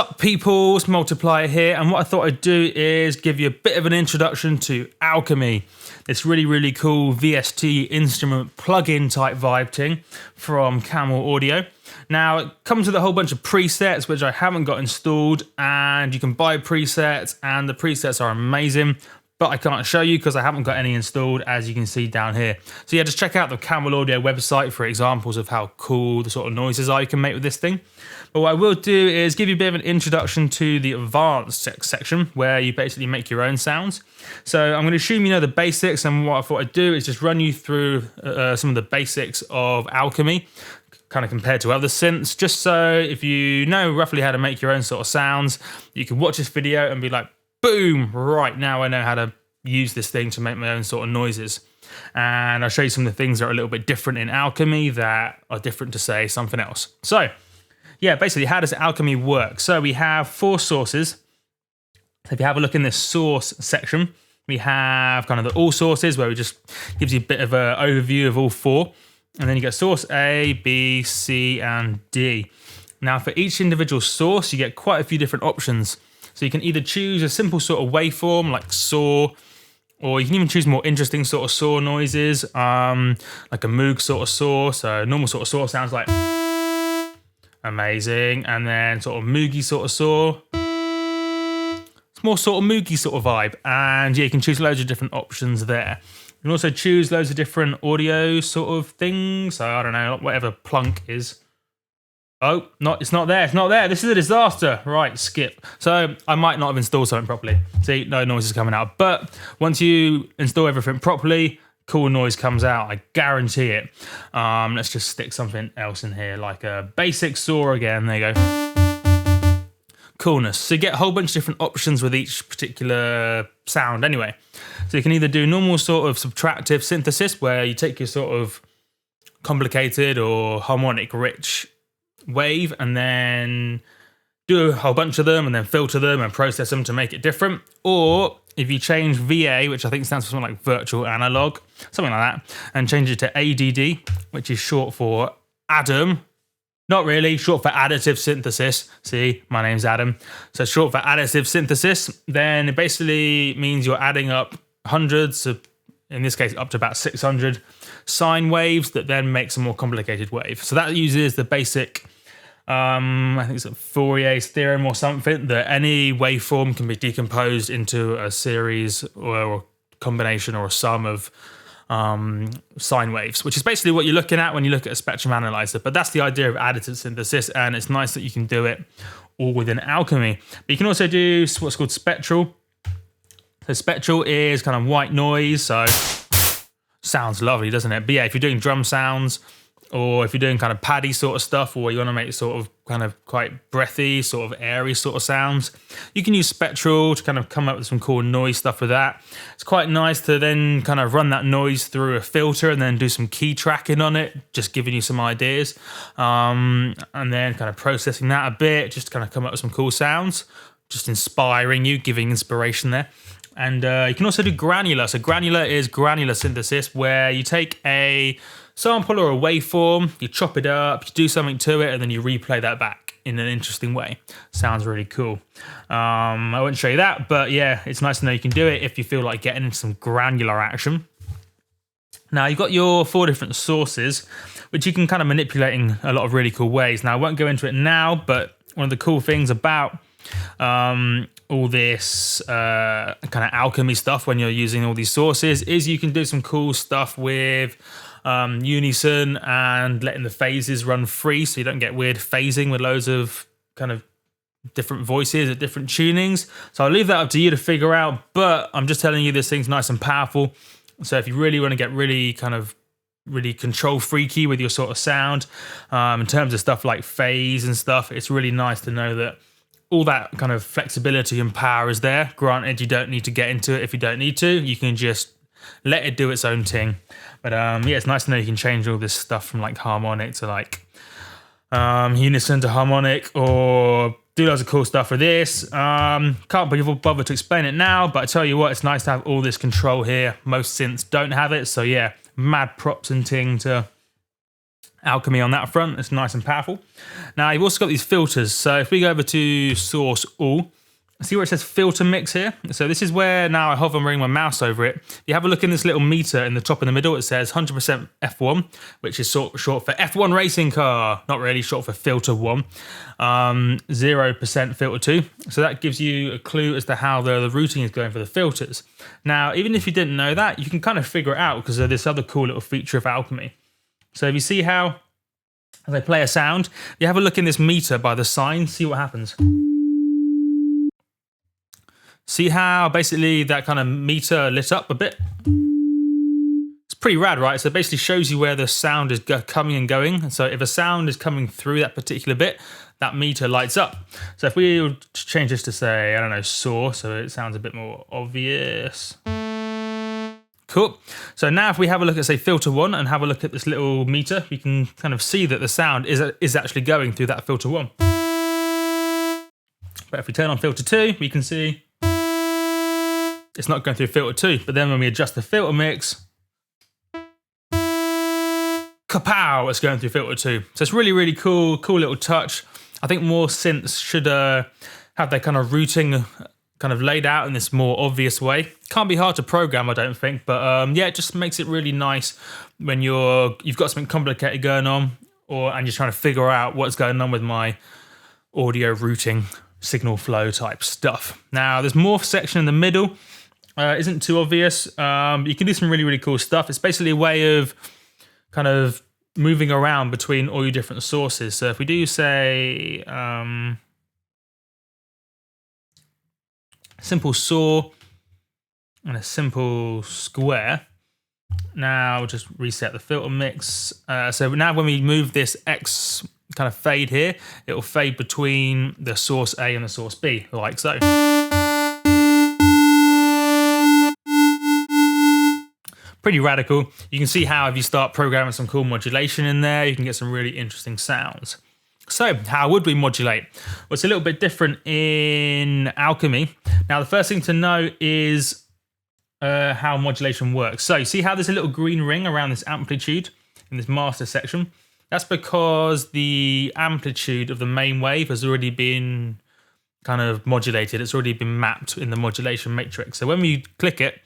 up peoples, Multiplier here, and what I thought I'd do is give you a bit of an introduction to Alchemy. This really cool VST instrument plug-in type vibe thing from Camel Audio. Now it comes with a whole bunch of presets which I haven't got installed, and you can buy presets and the presets are amazing, but I can't show you because I haven't got any installed, as you can see down here. So yeah, just check out the Camel Audio website for examples of how cool the sort of noises are you can make with this thing. But what I will do is give you a bit of an introduction to the advanced section where you basically make your own sounds. So I'm going to assume you know the basics, and what I thought I'd do is just run you through some of the basics of Alchemy, kind of compared to other synths, just so if you know roughly how to make your own sort of sounds, you can watch this video and be like, boom, right, now I know how to use this thing to make my own sort of noises. And I'll show you some of the things that are a little bit different in Alchemy that are different to, say, something else. So yeah, basically, how does Alchemy work? So we have 4 sources. So if you have a look in this source section, we have kind of the all sources where it just gives you a bit of an overview of all 4. And then you get source A, B, C, and D. Now for each individual source, you get quite a few different options. So you can either choose a simple sort of waveform like saw, or you can even choose more interesting sort of saw noises, like a Moog sort of saw. So normal sort of saw sounds like amazing, and then sort of Moogie sort of saw. It's more sort of Moogie sort of vibe, and yeah, you can choose loads of different options there. You can also choose loads of different audio sort of things. So I don't know, whatever plunk is. Oh, it's not there. It's not there. This is a disaster. Right, skip. So I might not have installed something properly. See, no noise is coming out. But once you install everything properly, cool noise comes out. I guarantee it. Let's just stick something else in here, like a basic saw again. There you go. Coolness. So you get a whole bunch of different options with each particular sound anyway. So you can either do normal sort of subtractive synthesis, where you take your sort of complicated or harmonic rich wave and then do a whole bunch of them and then filter them and process them to make it different. Or if you change VA, which I think stands for something like virtual analog, something like that, and change it to ADD, which is short for Adam. Not really, short for additive synthesis. See, my name's Adam. So short for additive synthesis, then it basically means you're adding up hundreds of, in this case, up to about 600 sine waves that then makes a more complicated wave. So that uses the basic, I think it's a Fourier's theorem or something, that any waveform can be decomposed into a series or a combination or a sum of sine waves, which is basically what you're looking at when you look at a spectrum analyzer. But that's the idea of additive synthesis, and it's nice that you can do it all within Alchemy. But you can also do what's called spectral. So spectral is kind of white noise, so sounds lovely, doesn't it? But yeah, if you're doing drum sounds, or if you're doing kind of paddy sort of stuff, or you want to make sort of kind of quite breathy, sort of airy sort of sounds, you can use spectral to kind of come up with some cool noise stuff with that. It's quite nice to then kind of run that noise through a filter and then do some key tracking on it, just giving you some ideas, and then kind of processing that a bit, just to kind of come up with some cool sounds, just inspiring you, giving inspiration there. And you can also do granular. So granular is granular synthesis, where you take a sample or a waveform, you chop it up, you do something to it, and then you replay that back in an interesting way. Sounds really cool. I won't show you that, but yeah, it's nice to know you can do it if you feel like getting into some granular action. Now, you've got your 4 different sources, which you can kind of manipulate in a lot of really cool ways. Now, I won't go into it now, but one of the cool things about all this kind of Alchemy stuff when you're using all these sources is you can do some cool stuff with unison and letting the phases run free, so you don't get weird phasing with loads of kind of different voices at different tunings. So I'll leave that up to you to figure out, but I'm just telling you this thing's nice and powerful. So if you really want to get really kind of really control freaky with your sort of sound, in terms of stuff like phase and stuff, it's really nice to know that all that kind of flexibility and power is there. Granted, you don't need to get into it if you don't need to. You can just let it do its own thing. But yeah, it's nice to know you can change all this stuff from like harmonic to like unison to harmonic, or do loads of cool stuff with this. Can't be bothered to explain it now, but I tell you what, it's nice to have all this control here. Most synths don't have it, so yeah, mad props and ting to Alchemy on that front. It's nice and powerful. Now you've also got these filters. So if we go over to source all, see where it says filter mix here? So this is where now I hover and bring my mouse over it. If you have a look in this little meter in the top in the middle, it says 100% F1, which is short for F1 racing car. Not really, short for filter 1. 0% filter 2. So that gives you a clue as to how the routing is going for the filters. Now, even if you didn't know that, you can kind of figure it out because of this other cool little feature of Alchemy. So if you see how, as I play a sound, you have a look in this meter by the sign, see what happens. See how basically that kind of meter lit up a bit? It's pretty rad, right? So it basically shows you where the sound is coming and going. So if a sound is coming through that particular bit, that meter lights up. So if we were to change this to say, I don't know, saw, so it sounds a bit more obvious. Cool. So now if we have a look at, say, filter 1 and have a look at this little meter, we can kind of see that the sound is actually going through that filter 1. But if we turn on filter 2, we can see it's not going through filter 2, but then when we adjust the filter mix, kapow, it's going through filter 2. So it's really, really cool little touch. I think more synths should have their kind of routing kind of laid out in this more obvious way. Can't be hard to program, I don't think, but yeah, it just makes it really nice when you've got something complicated going on, and you're trying to figure out what's going on with my audio routing, signal flow type stuff. Now, there's more section in the middle. Isn't too obvious. You can do some really, really cool stuff. It's basically a way of kind of moving around between all your different sources. So if we do say simple saw and a simple square, now just reset the filter mix. So now when we move this X kind of fade here, it will fade between the source A and the source B, like so. Pretty radical. You can see how if you start programming some cool modulation in there, you can get some really interesting sounds. So how would we modulate? Well, it's a little bit different in Alchemy. Now, the first thing to know is how modulation works. So you see how there's a little green ring around this amplitude in this master section? That's because the amplitude of the main wave has already been kind of modulated. It's already been mapped in the modulation matrix. So when we click it,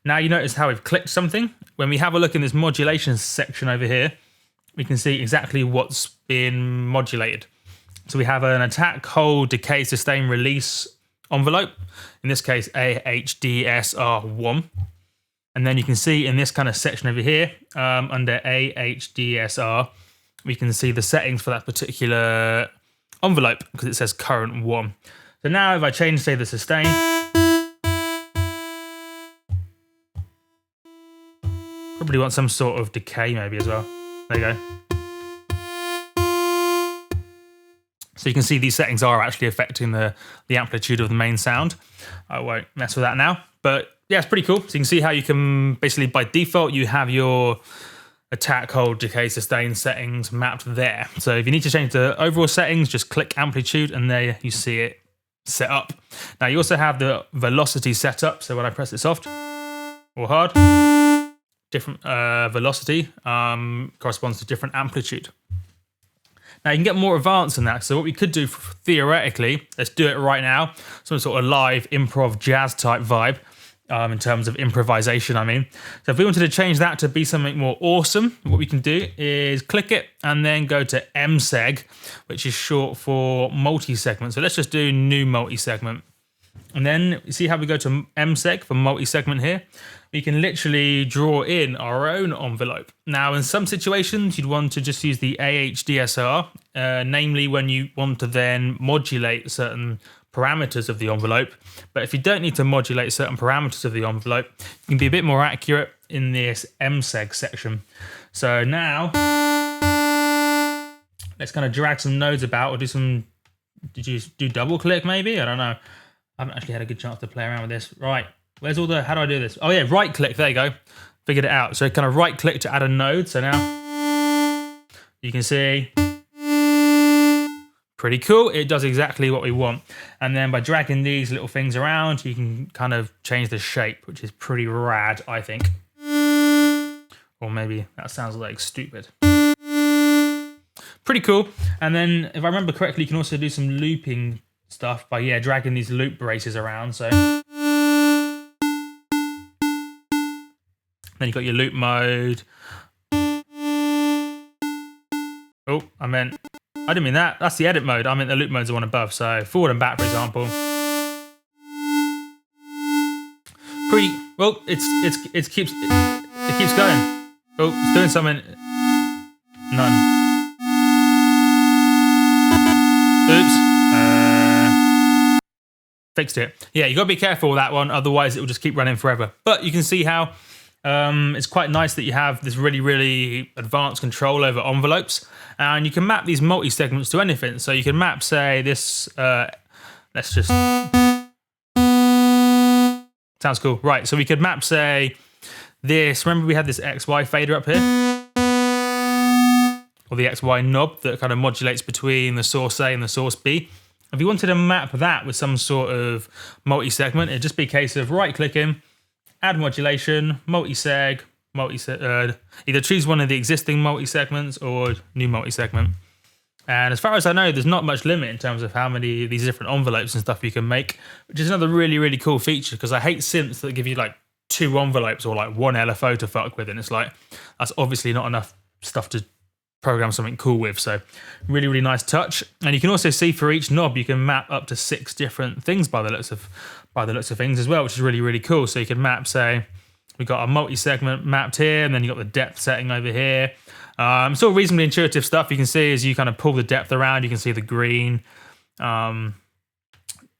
now you notice how we've clicked something. When we have a look in this modulation section over here, we can see exactly what's been modulated. So we have an attack, hold, decay, sustain, release envelope. In this case, AHDSR1. And then you can see in this kind of section over here, under AHDSR, we can see the settings for that particular envelope because it says current 1. So now if I change, say, the sustain, probably want some sort of decay maybe as well. There you go. So you can see these settings are actually affecting the amplitude of the main sound. I won't mess with that now, but yeah, it's pretty cool. So you can see how you can basically, by default, you have your attack, hold, decay, sustain settings mapped there. So if you need to change the overall settings, just click amplitude and there you see it set up. Now you also have the velocity set up. So when I press it soft or hard, different velocity corresponds to different amplitude. Now you can get more advanced than that. So what we could do theoretically, let's do it right now, some sort of live improv jazz type vibe in terms of improvisation, I mean. So if we wanted to change that to be something more awesome, what we can do is click it and then go to MSeg, which is short for multi-segment. So let's just do new multi-segment. And then you see how we go to MSeg for multi-segment here? We can literally draw in our own envelope. Now, in some situations, you'd want to just use the AHDSR, namely when you want to then modulate certain parameters of the envelope. But if you don't need to modulate certain parameters of the envelope, you can be a bit more accurate in this MSeg section. So now, let's kind of drag some nodes about or do some, did you do double click maybe? I don't know. I haven't actually had a good chance to play around with this. Right. Where's all the, how do I do this? Oh yeah, right click, there you go. Figured it out. So kind of right click to add a node. So now you can see, pretty cool. It does exactly what we want. And then by dragging these little things around, you can kind of change the shape, which is pretty rad, I think. Or maybe that sounds like stupid. pretty cool. And then if I remember correctly, you can also do some looping stuff by dragging these loop braces around. So then you've got your loop mode. Oh, I didn't mean that. That's the edit mode. I meant the loop mode's the one above. So forward and back, for example. Pretty well. It keeps going. Oh, it's doing something. None. Oops. Fixed it. Yeah, you got to be careful with that one. Otherwise, it will just keep running forever. But you can see how it's quite nice that you have this really, really advanced control over envelopes. And you can map these multi-segments to anything. So you can map, say, this. Let's just. Sounds cool. Right, so we could map, say, this. Remember we had this XY fader up here? Or the XY knob that kind of modulates between the source A and the source B. If you wanted to map that with some sort of multi-segment, it'd just be a case of right-clicking, add modulation, multi-seg, either choose one of the existing multi-segments or new multi-segment. And as far as I know, there's not much limit in terms of how many of these different envelopes and stuff you can make, which is another really, really cool feature, because I hate synths that give you like 2 envelopes or like 1 LFO to fuck with, and it's like, that's obviously not enough stuff to program something cool with. So really, really nice touch. And you can also see for each knob, you can map up to 6 different things by the looks of things as well, which is really, really cool. So you can map, say, we've got a multi-segment mapped here, and then you've got the depth setting over here. It's all reasonably intuitive stuff. You can see as you kind of pull the depth around, you can see the green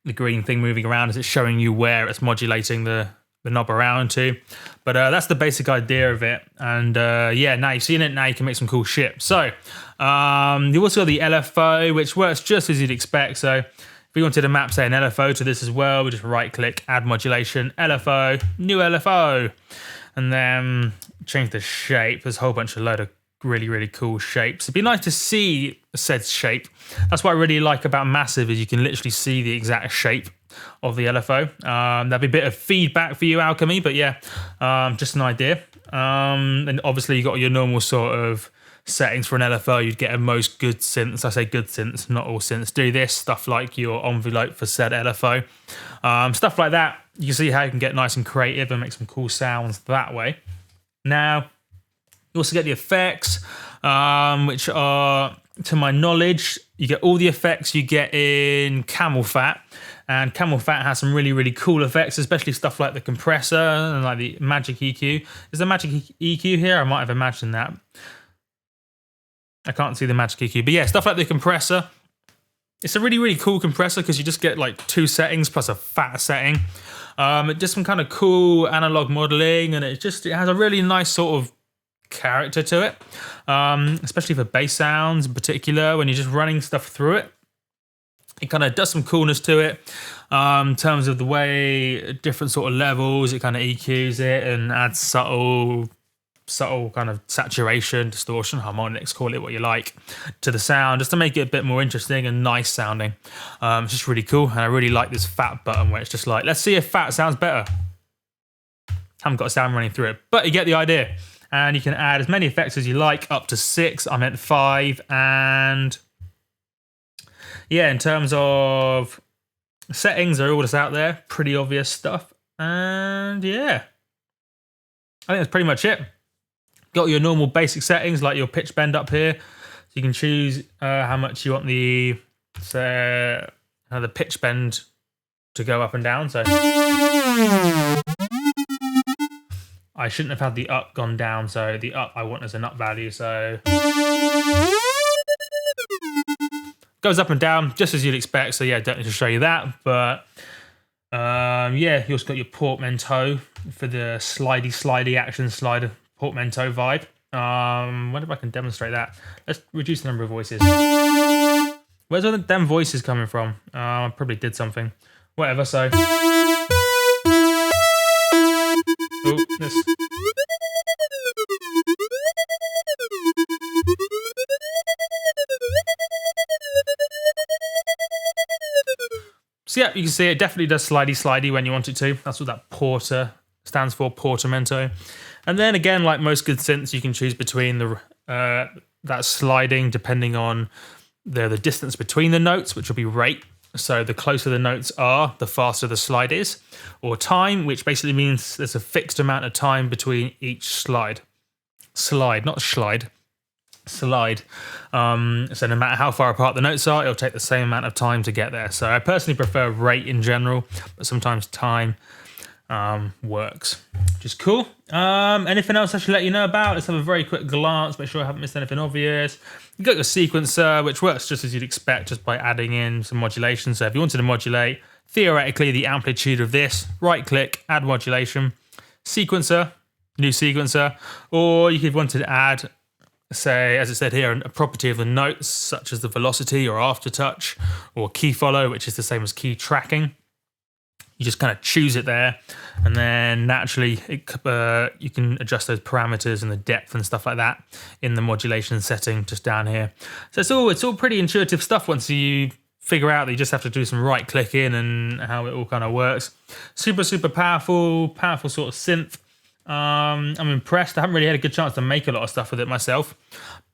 thing moving around as it's showing you where it's modulating the knob around to. But that's the basic idea of it. And yeah, now you've seen it, now you can make some cool shit. So you also got the LFO, which works just as you'd expect. So if we wanted to map, say, an LFO to this as well, we just right-click, add modulation, LFO, new LFO, and then change the shape. There's a whole bunch of load of really, really cool shapes. It'd be nice to see said shape. That's what I really like about Massive, is you can literally see the exact shape of the LFO. That'd be a bit of feedback for you, Alchemy, but yeah, just an idea. And obviously you got your normal sort of settings for an LFO you'd get in most good synths. I say good synths, not all synths do this. Stuff like your envelope for said LFO. Stuff like that. You can see how you can get nice and creative and make some cool sounds that way. Now, you also get the effects, which are, to my knowledge, you get all the effects you get in Camel Fat. And Camel Fat has some really, really cool effects, especially stuff like the compressor and like the Magic EQ. Is there Magic EQ here? I might have imagined that. I can't see the Magic EQ. But yeah, stuff like the compressor. It's a really, really cool compressor because you just get like 2 settings plus a fat setting. It does some kind of cool analog modeling, and it has a really nice sort of character to it, especially for bass sounds in particular. When you're just running stuff through it, it kind of does some coolness to it in terms of the way different sort of levels it kind of EQs it and adds subtle kind of saturation, distortion, harmonics, call it what you like, to the sound, just to make it a bit more interesting and nice sounding. It's just really cool, and I really like this fat button where it's just like, let's see if fat sounds better. Haven't got a sound running through it, but you get the idea. And you can add as many effects as you like, up to 6. I meant 5. And yeah, in terms of settings, they're all just out there. Pretty obvious stuff. And yeah, I think that's pretty much it. Got your normal basic settings, like your pitch bend up here. So you can choose how much you want the pitch bend to go up and down. So I shouldn't have had the up gone down, so the up I want as an up value, so goes up and down just as you'd expect. So yeah, don't need to show you that, but yeah, you also got your portmanteau for the slidey action slider portmanteau vibe. Wonder if I can demonstrate that. Let's reduce the number of voices. Where's all the damn voices coming from? I probably did something. Whatever, so this. So yeah, you can see it definitely does slidey when you want it to. That's what that porter stands for, portamento. And then again, like most good synths, you can choose between the that's sliding depending on the distance between the notes, which will be rate. So the closer the notes are, the faster the slide is. Or time, which basically means there's a fixed amount of time between each slide. Slide, not slide. Slide. So no matter how far apart the notes are, it'll take the same amount of time to get there. So I personally prefer rate in general, but sometimes time works, which is cool. Anything else I should let you know about? Let's have a very quick glance, make sure I haven't missed anything obvious. You got your sequencer, which works just as you'd expect, just by adding in some modulation. So if you wanted to modulate, theoretically, the amplitude of this, right click, add modulation, sequencer, new sequencer, or you could want to add, say, as it said here, a property of the notes, such as the velocity or aftertouch, or key follow, which is the same as key tracking. You just kind of choose it there, and then naturally you can adjust those parameters and the depth and stuff like that in the modulation setting just down here. So it's all pretty intuitive stuff once you figure out that you just have to do some right clicking and how it all kind of works. Super powerful sort of synth. I'm impressed. I haven't really had a good chance to make a lot of stuff with it myself,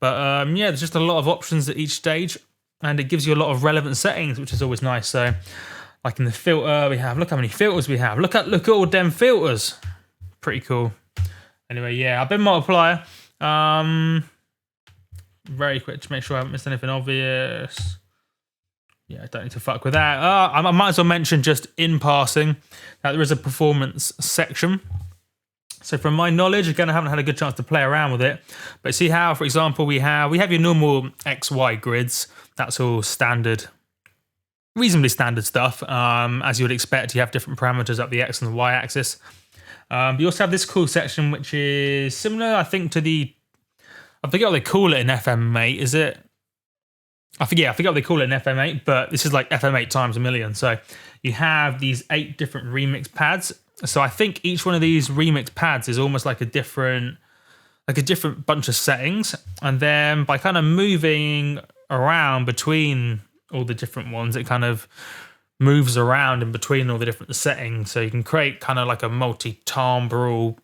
but yeah, there's just a lot of options at each stage, and it gives you a lot of relevant settings, which is always nice. So like in the filter we have, look how many filters we have. Look at all them filters. Pretty cool. Anyway, yeah, I've been multiplier. Very quick to make sure I haven't missed anything obvious. Yeah, I don't need to fuck with that. I might as well mention just in passing that there is a performance section. So from my knowledge, again, I haven't had a good chance to play around with it, but see how, for example, we have your normal XY grids. That's all standard, reasonably standard stuff. As you would expect, you have different parameters up the X and the Y axis. You also have this cool section, which is similar, I think, to I forget what they call it in FM8, is it? I forget what they call it in FM8, but this is like FM8 times a million. So you have these 8 different remix pads. So I think each one of these remix pads is almost like a different bunch of settings. And then by kind of moving around between all the different ones, it kind of moves around in between all the different settings. So you can create kind of like a multi-timbral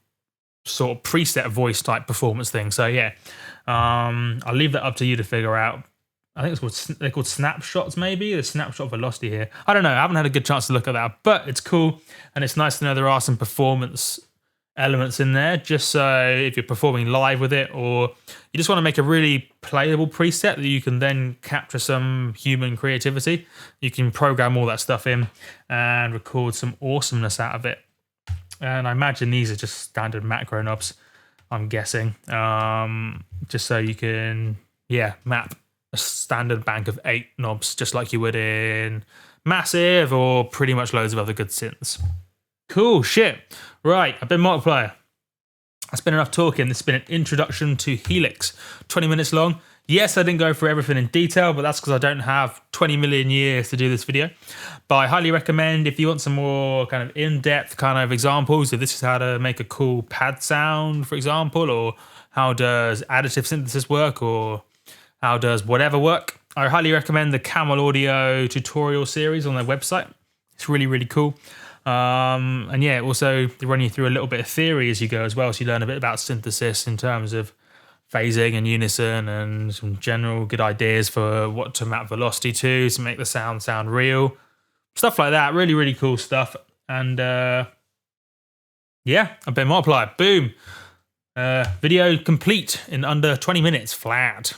sort of preset voice type performance thing. So yeah, I'll leave that up to you to figure out. I think they're called snapshots, maybe. The snapshot velocity here. I don't know. I haven't had a good chance to look at that, but it's cool. And it's nice to know there are some performance elements in there, just so if you're performing live with it, or you just want to make a really playable preset that you can then capture some human creativity, you can program all that stuff in and record some awesomeness out of it. And I imagine these are just standard macro knobs, I'm guessing. Just so you can, yeah, map a standard bank of 8 knobs, just like you would in Massive or pretty much loads of other good synths. Cool shit. Right, I've been multiplier. That's been enough talking. This has been an introduction to Helix. 20 minutes long. Yes, I didn't go through everything in detail, but that's because I don't have 20 million years to do this video. But I highly recommend, if you want some more kind of in-depth kind of examples, if this is how to make a cool pad sound, for example, or how does additive synthesis work, or how does whatever work, I highly recommend the Camel Audio tutorial series on their website. It's really, really cool. And yeah, also they run you through a little bit of theory as you go as well, so you learn a bit about synthesis in terms of phasing and unison and some general good ideas for what to map velocity to make the sound real. Stuff like that. Really, really cool stuff. And yeah, I've been multiplied. Boom. Video complete in under 20 minutes, flat.